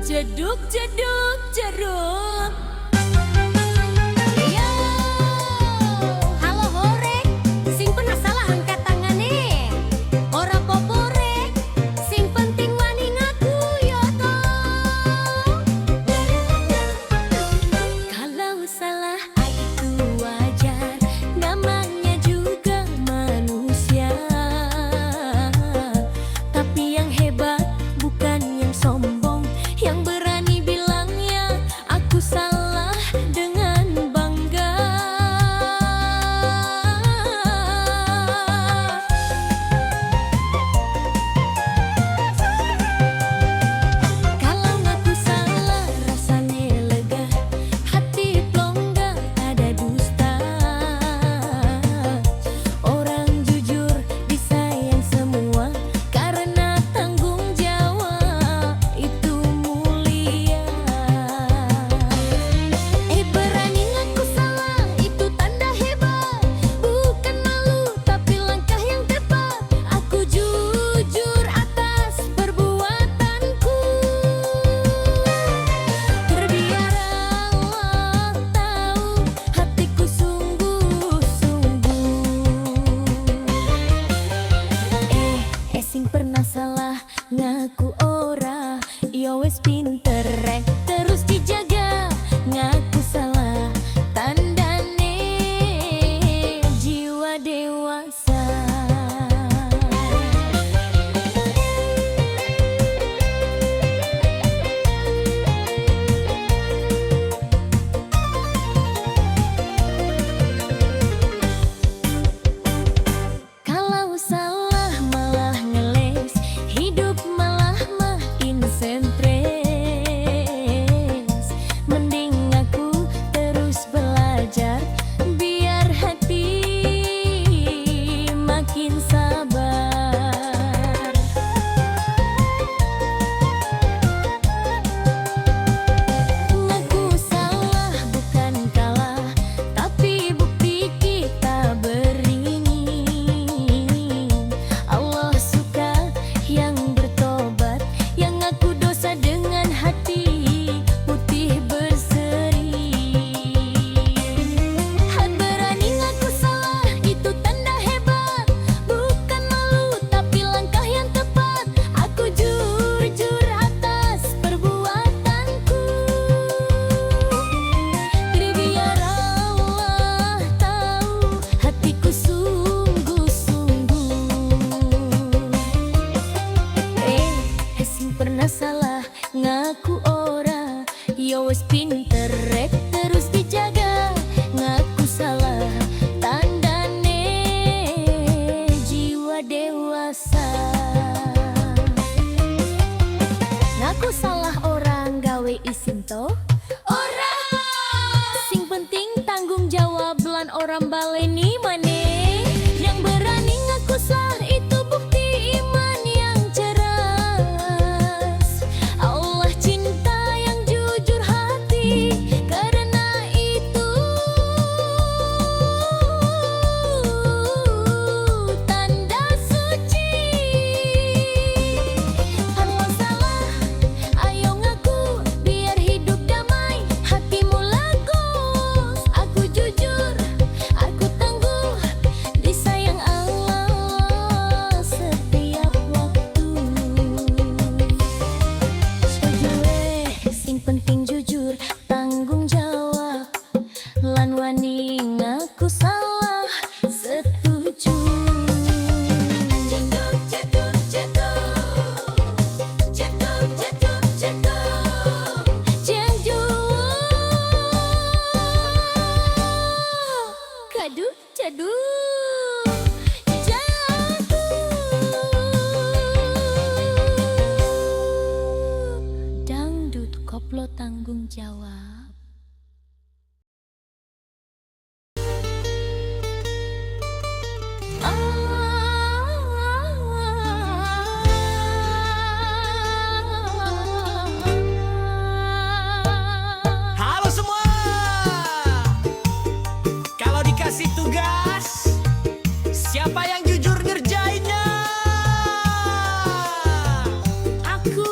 Jeduk jeduk jeruk. Yo, halo horek, sing pernah salah angkat tangannya. Ora poporek, sing penting wani ngaku yo toh. Kalau salah itu wajar, namanya juga manusia. Tapi yang hebat bukan yang sombong, yang berani bilangnya aku salah dengan bangga. Kalau ngaku salah rasanya lega, hati plongga ada dusta. Orang jujur disayang semua karena tanggung jawab itu mulia. Berani ngaku salah itu tanda hebat, bukan malu tapi langkah yang tepat. Aku jujur atas perbuatanku, terbiar Allah tahu hatiku sungguh-sungguh. Sing pernah salah ngaku ora, yo wes pinter rek terus dijaga. Ngaku salah tandane jiwa dewasa. Kalau salah malah ngeles, hidup malah makin stres. Mending aku terus belajar biar hati makin sabar. Ngaku salah bukan kalah, tapi bukti kita beringin. Allah suka yang bertobat, yang ngaku dosa dengan hati putih berseri. Berani ngaku salah itu tanda hebat, bukan malu tapi langkah yang tepat. Aku jujur atas perbuatanku, biar Allah tahu hatiku sungguh-sungguh. Sing pernah salah ngaku ora, yo wes pinter rek terus dijaga. Ngaku salah tandane jiwa dewasa. Ngaku salah orang gawe isin to ora, sing penting tanggung jawab lan orang baleni maneh. Yang berani ngaku salah itu bukti iman yang ceras. Allah cinta yang jujur hati, karena itu tanda suci. Kalau salah ayo ngaku biar hidup damai, hatimu lagus. Aku jujur, aku tangguh, disayang Allah setiap waktu. Sing penting jujur, tanggung jawab, lan wani ngaku salah setuju. Jeduk jeduk jeduk, jeduk jeduk jeduk, jeduk. Kaduk jaduk jaduk. Dangdut koplo tanggung jawab. Halo semua. Kalau dikasih tugas, siapa yang jujur ngerjainnya? Aku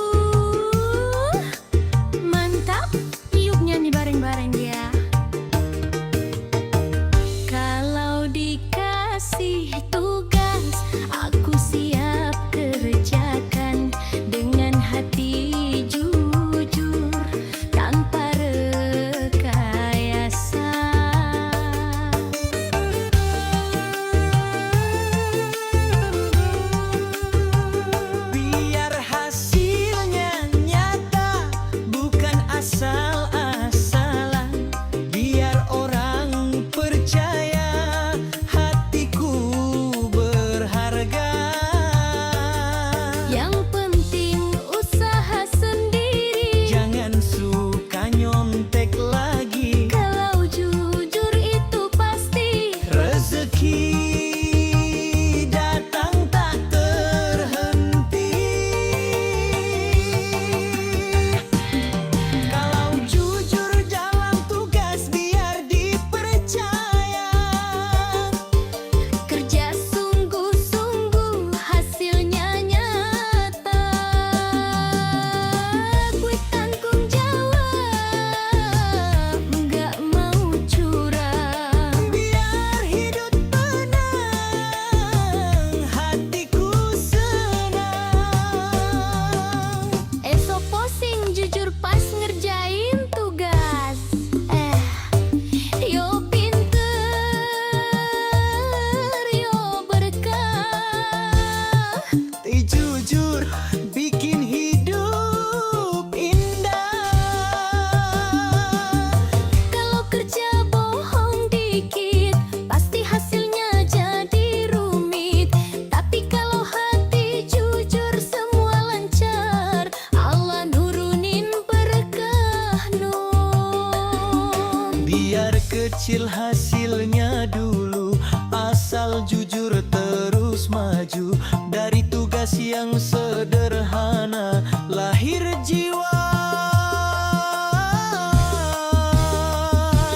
sederhana, lahir jiwa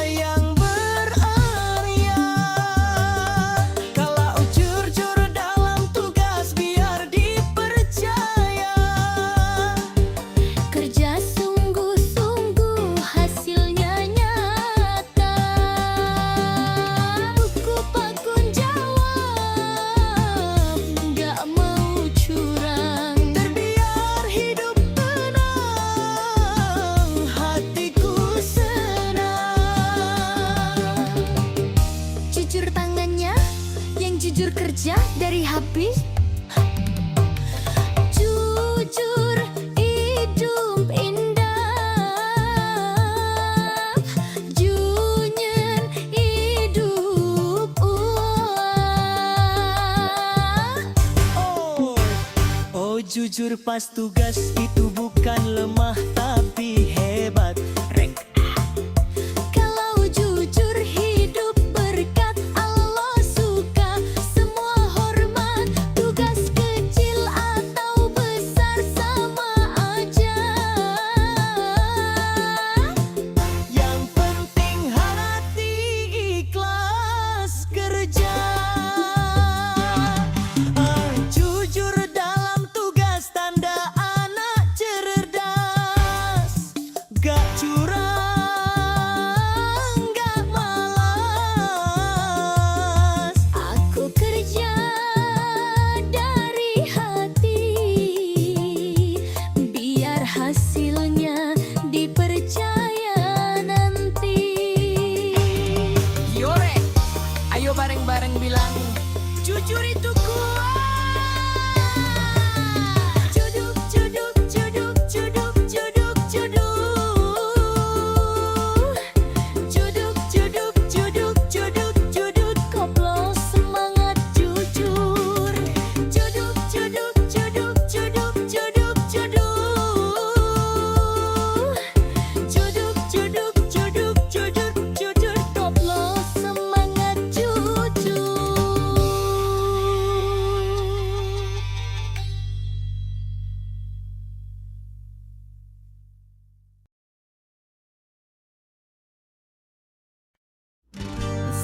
yang berarya. Kalau jujur dalam tugas biar dipercaya. Kerja sungguh-sungguh hasilnya nyata. Buku pakun jawab, nggak mau curang. Terbiar hidup tenang, hatiku senang. Jujur tangannya, yang jujur kerja dari habis. Jujur hidup indah, junyen hidup Oh, oh jujur pas tugas itu bukan lemah tapi hebat. Rek. Kalau jujur hidup berkat, Allah suka semua hormat. Tugas kecil atau besar sama aja. Yang penting hati ikhlas kerja. Jujur dalam tugas tanda anak cerdas. Gak curang, gak malas. Aku kerja dari hati, biar hasilnya dipercaya nanti. Yore, ayo bareng-bareng bilang jujur itu kuat. Juduk, juduk, juduk, juduk, juduk, juduk. Juduk, juduk, juduk, juduk, juduk, koplo semangat jujur. Juduk, juduk, juduk, juduk, juduk, juduk. Juduk, juduk, juduk, juduk, juduk, koplo semangat jujur.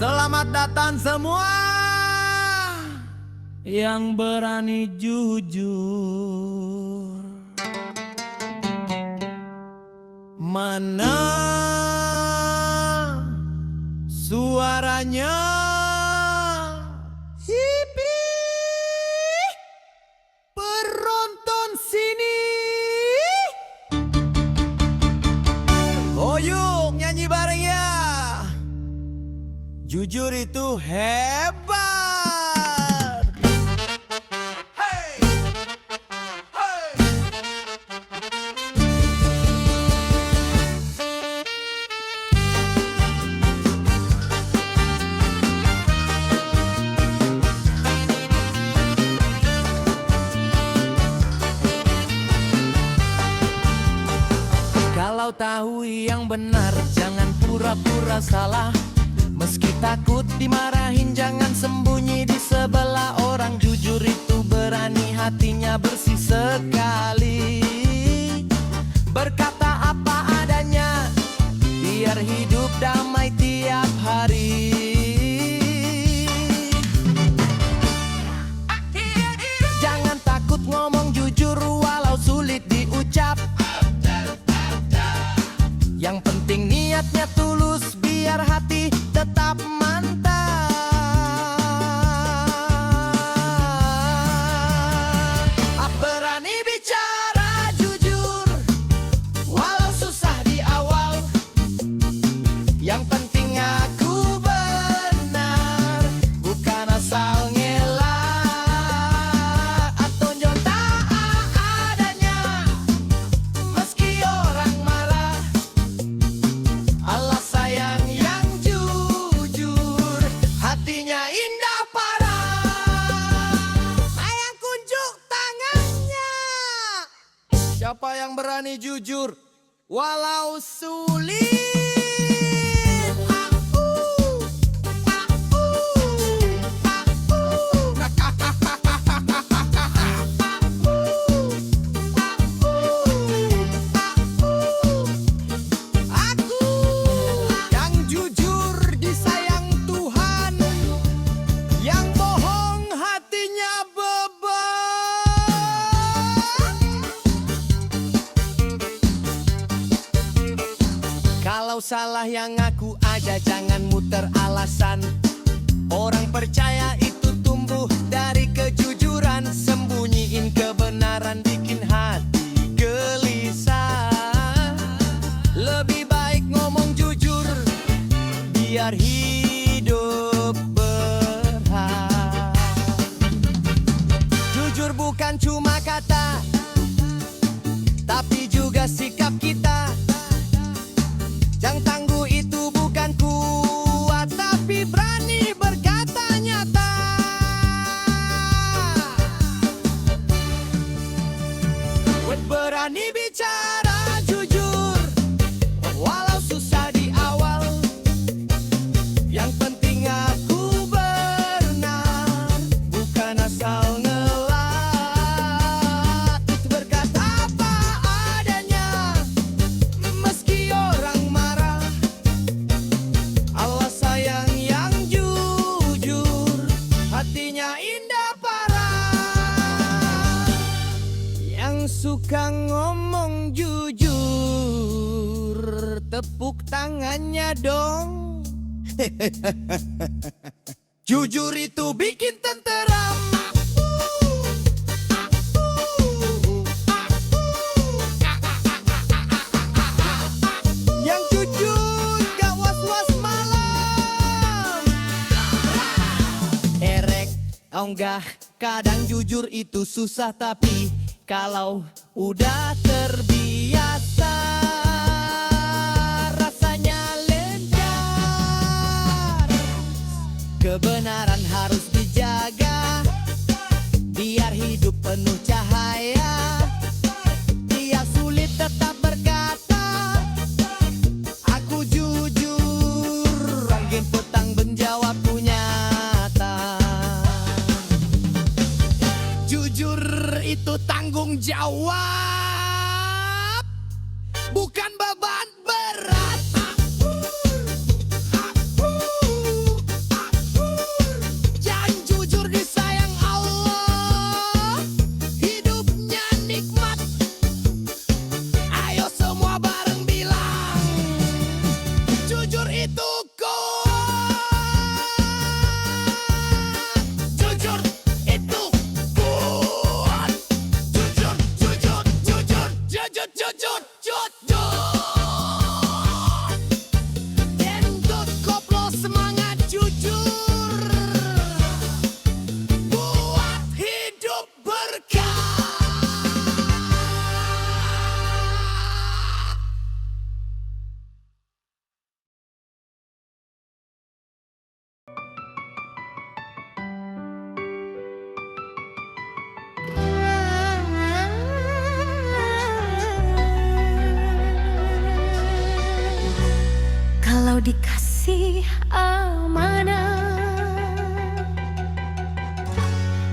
Selamat datang semua yang berani jujur. Mana suaranya? Hipi, penonton sini. Oh yuk nyanyi bareng ya. Jujur itu hebat. Hey, hey. Kalau tahu yang benar, jangan pura-pura salah. Meski takut dimarahin, jangan sembunyi di sebelah orang. Jujur itu berani, hatinya bersih sekali. Berkata apa adanya, biar hidup damai tiap hari. Jangan takut ngomong jujur walau sulit diucap. Yang penting niatnya tulus, biar hati tetap mantap. Berani bicara jujur, walau susah di awal. Yang penting aku benar, bukan asal ngelak atau nyontak adanya. Meski orang marah, Allah sayang yang jujur, hatinya indah parah. Sayang kunjuk tangannya. Siapa yang berani jujur walau sulit? salah yang ngaku aja, jangan muter alasan. Orang percaya itu tumbuh dari kejujuran, sembunyiin kebenaran bikin hati gelisah. Lebih baik ngomong jujur biar hidup berhak. Jujur bukan cuma kata, tapi juga sikap kita. Yang tangguh itu bukan kuat, tapi berani berkata nyata. Berani bicara jujur, walau susah di awal. Yang penting aku benar, bukan asal ngelat. Berkata apa adanya, meski orang marah. Allah sayang yang jujur, hatinya indah parah. Yang suka ngomong jujur, tepuk tangannya dong. Jujur itu bikin tenteram. Yang jujur gak was-was malam. Erek, oh enggak, kadang jujur itu susah, tapi kalau udah terbiasa rasanya lencar. Kebenaran harus dijaga biar hidup penuh cahaya. Dia sulit tetap berkata aku jujur, angin petang menjawab nyata. Jujur itu tanggung jawab, bukan beban berat. Yang jujur disayang Allah, hidupnya nikmat. Ayo semua bareng bilang, jujur itu kuat. Jujur itu kuat. Jujur, jujur, jujur, jujur, jujur, jujur. Dendut koplo semangat jujur, buat hidup berkah. Kalau dikasih amanah,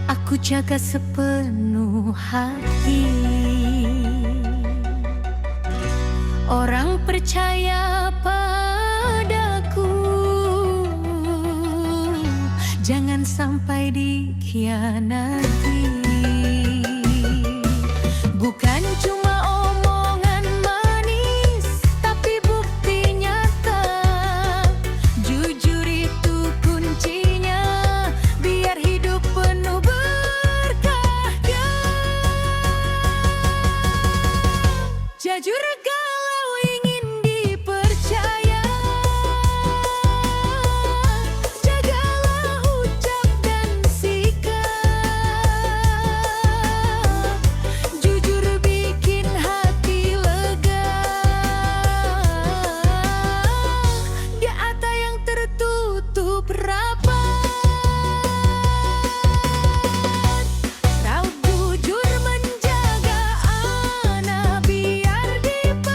aku jaga sepenuh hati. Orang percaya padaku, jangan sampai dikhianati. Bukan cuma omongan manis, tapi bukti nyata. Jujur itu kuncinya, biar hidup penuh berkah. Jujur kalau ingin dipercaya, jagalah ucap dan sikap. Jujur bikin hati lega, gak ada yang tertutup rapat. Raut jujur menjaga anak biar dipercaya.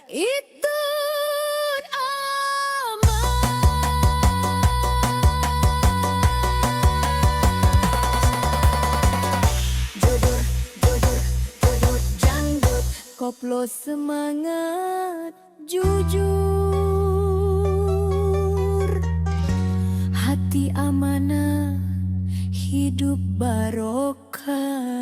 itu jujur, jujur, jujur janggut. Koplo semangat jujur, hati amanah, hidup barokah.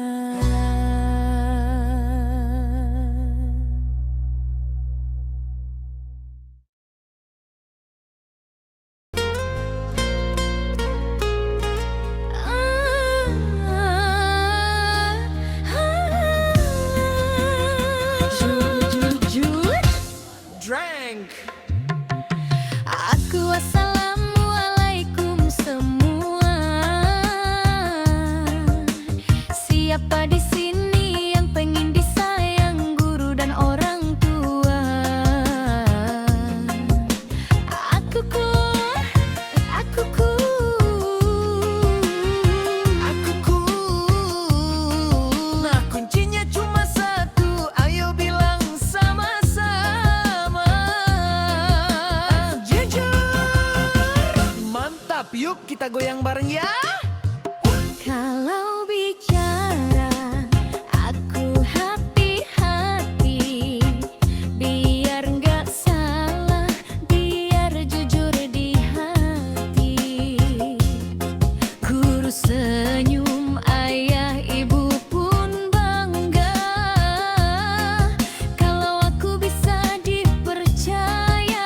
Drank. Aku assalamualaikum semua. Siapa di sini yang pengen disayang guru dan orang tua? Aku cool, aku cool, Aku cool. Nah, kuncinya cuma satu, ayo bilang sama-sama. Jujur. Mantap, yuk kita goyang bareng ya. Kalau bicara aku hati-hati, biar nggak salah, biar jujur di hati. Guru senyum, ayah ibu pun bangga kalau aku bisa dipercaya.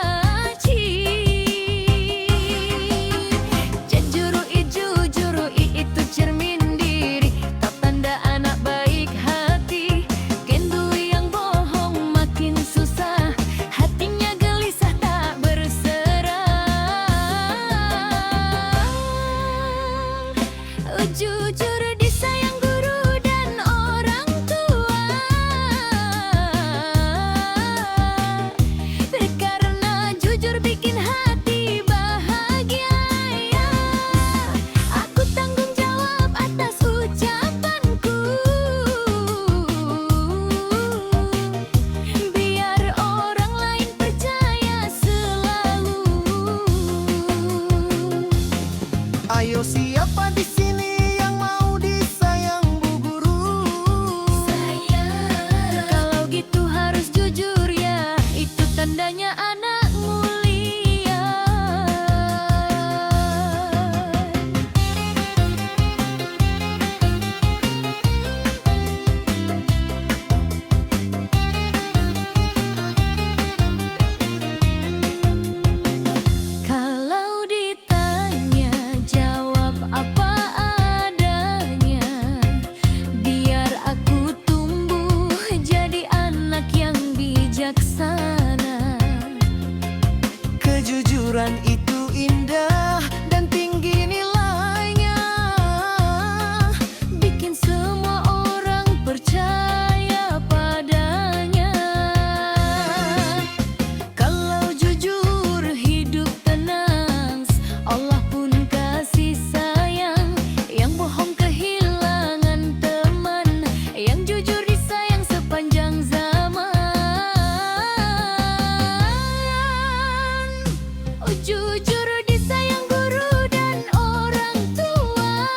Jujur itu cermin diri, tak tanda anak baik hati. Gendui yang bohong makin susah, hatinya gelisah tak berserah. Jujur disayang guru dan orang tua, karena jujur bikin hati bahagia. Aku tanggung jawab atas ucapanku, biar orang lain percaya selalu. Ayo siapa di sini yang mau disayang Bu Guru? Kalau gitu harus jujur ya, itu tandanya anak mulia. Kalau ditanya jawab apa adanya, biar aku tumbuh jadi anak yang bijaksana. Kejujuran itu indah dan tinggi nilainya, Bikin semua orang percaya padanya. Kalau jujur hidup tenang, Allah pun kasih sayang. Yang bohong kehilangan teman, yang jujur disayang sepanjang zaman. Jujur disayang guru dan orang tua,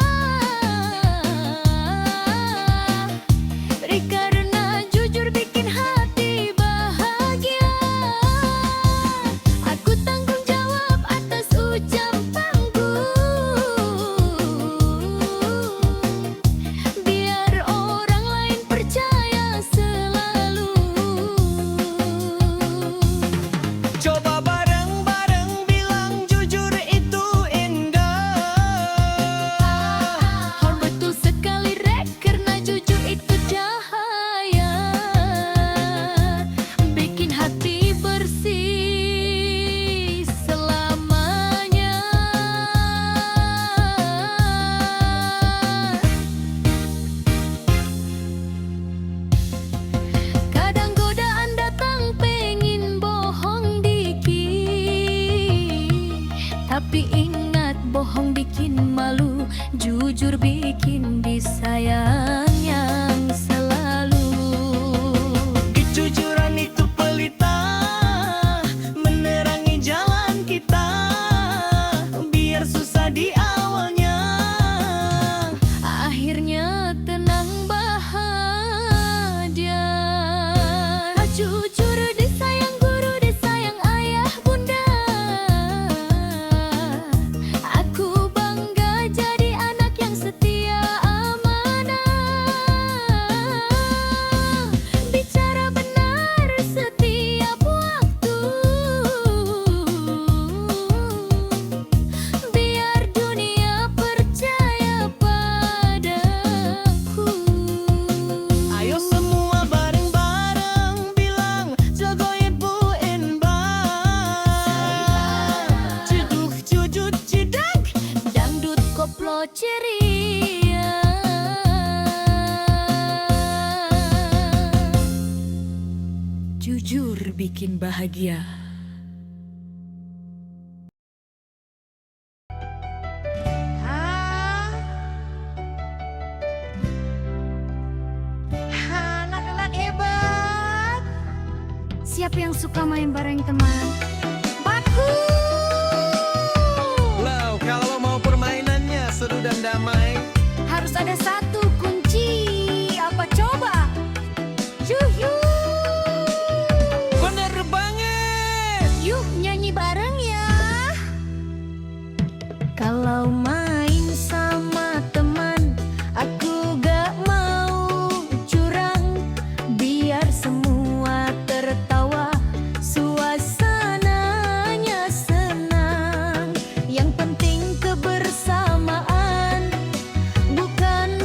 karena jujur bikin hati bahagia. Aku tanggung jawab atas ucapanku, biar orang lain percaya selalu. coba bareng-bareng bilang jujur itu indah. Betul sekali Rek, karena jujur itu cahaya, bikin hati bersih selamanya. Kadang godaan datang pengen bohong dikit, tapi ingat bohong bikin malu, jujur bikin disayang yang selalu. Kejujuran itu pelita, ceria. Jujur bikin bahagia. Anak-anak hebat. Siapa yang suka main bareng teman? Bagus. Lau, kalau mau permainannya seru dan damai, Harus ada satu kunci. Apa coba? Yuhu. bener banget. Yuk nyanyi bareng ya. Kalau main sama teman, aku gak mau curang. Biar semua tertawa, suasananya senang. Yang penting kebersamaan, bukan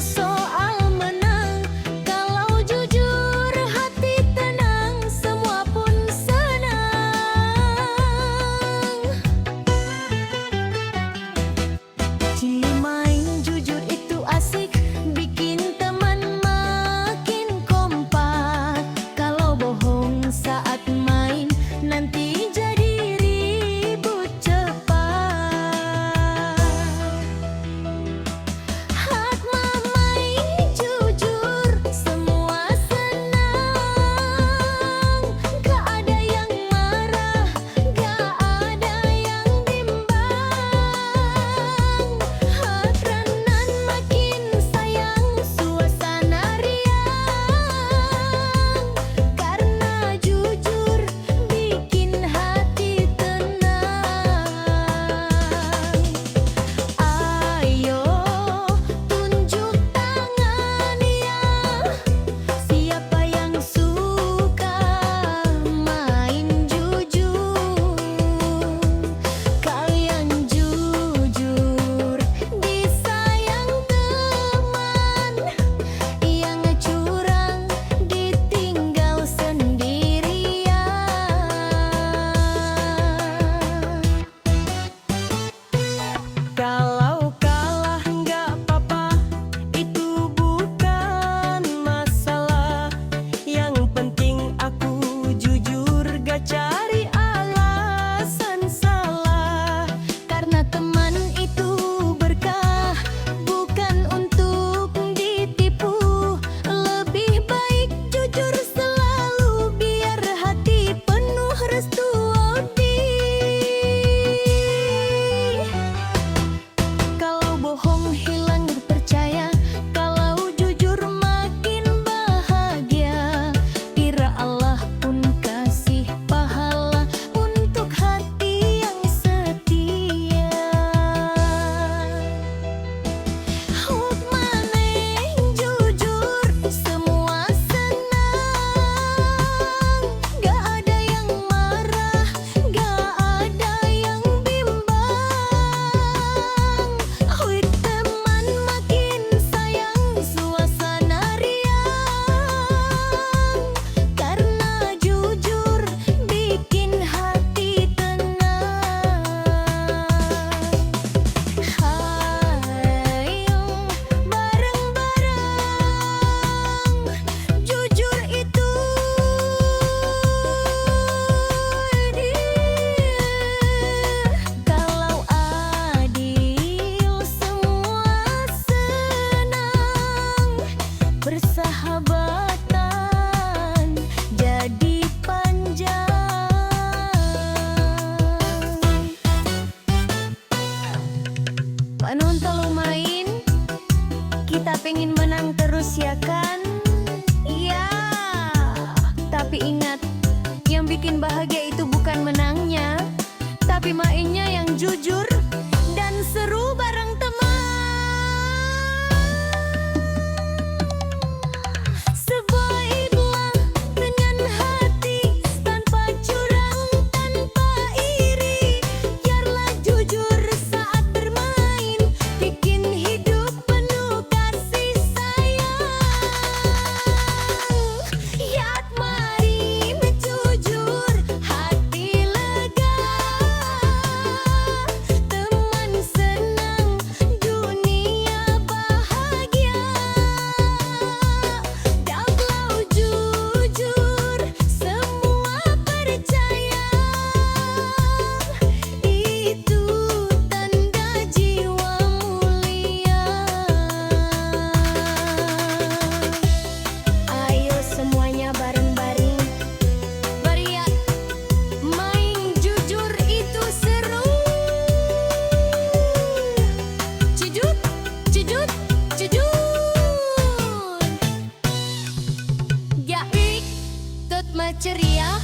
meriah,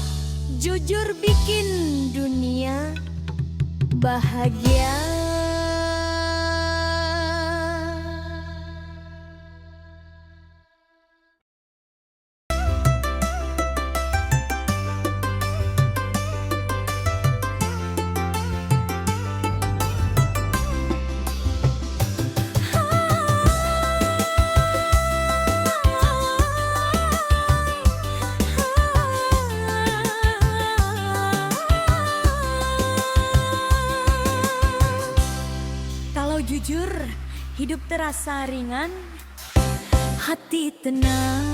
jujur bikin dunia bahagia. Kalau jujur, hidup terasa ringan, hati tenang,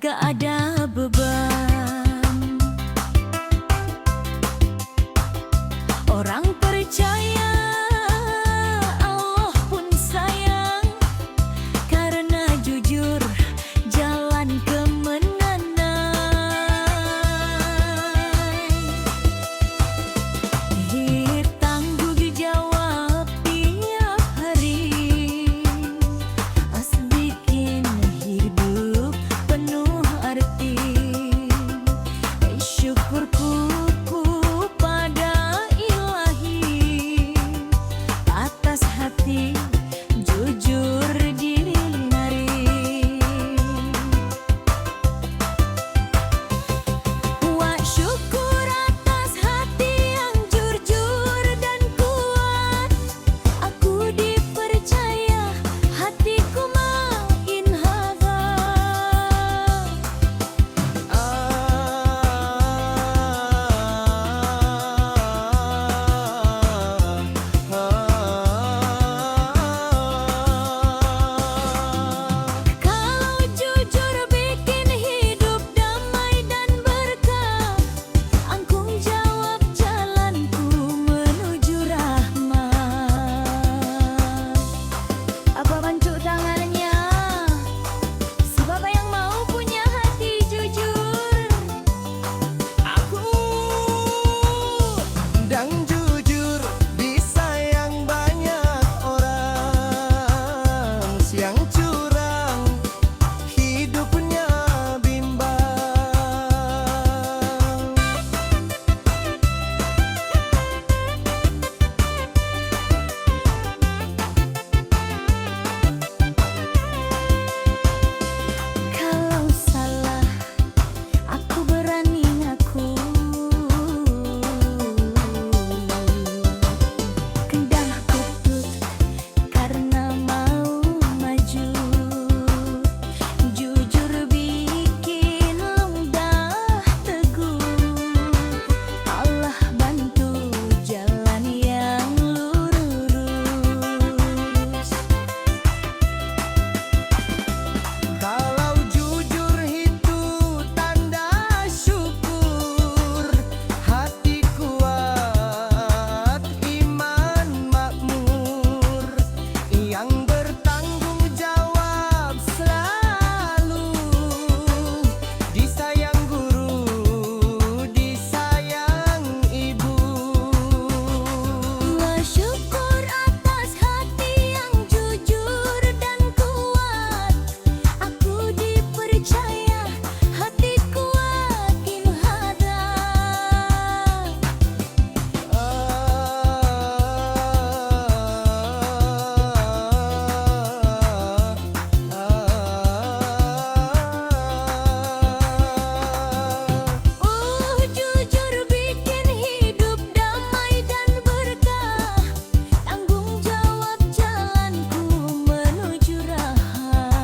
gak ada beban. Orang percaya Allah pun sayang, karena jujur jalan kemenangan. Tanggung jawab tiap hari, as bikin hidup penuh arti. Syukurku pada Ilahi atas hati jujur dinari. Wa syukur atas hati yang jujur dan kuat. Aku dipercaya hatiku makin hadha. Kalau jujur bikin hidup damai dan berkah, angkung jawab jalanku menuju rahmat. Apa bantu tangannya si bapak yang mau punya hati jujur. Aku dan jujur disayang banyak orang, siang curang hidupnya bimbang. Kalau salah, aku berani ngaku. Kendah kutut karena mau maju. Jujur bikin lundah teguh. Allah bantu jalan yang lurus. Kalau jujur itu tanda syukur, hati kuat, iman makmur, yang bertanggung jawab selalu, disayang guru, disayang ibu. Wa syukur atas hati yang jujur dan kuat. Aku dipercaya hatiku makin hadha. Jujur bikin hidup damai dan berkah, tanggung jawab jalanku menuju rahmat.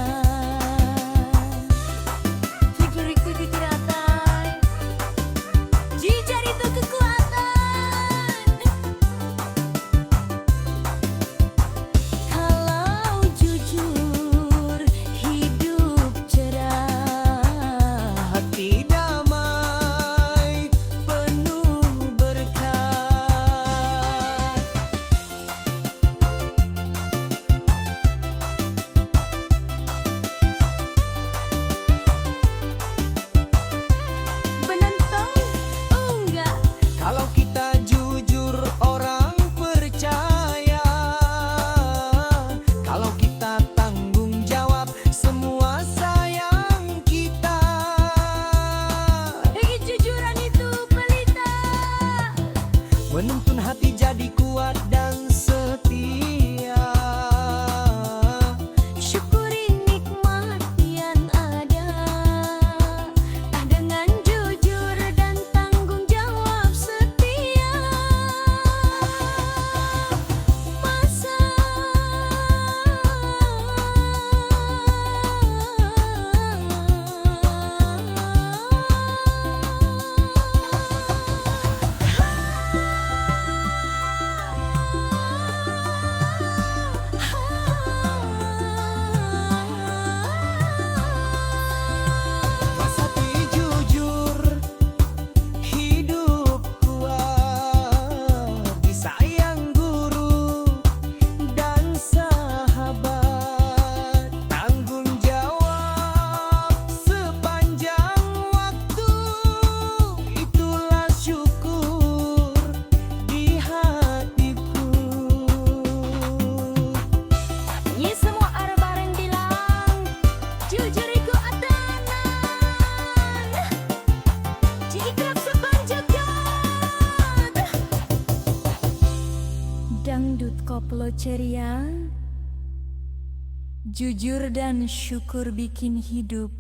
Jujur dan syukur bikin hidup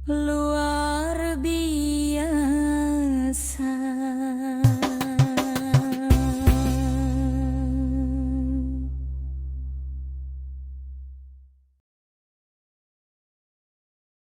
luar biasa.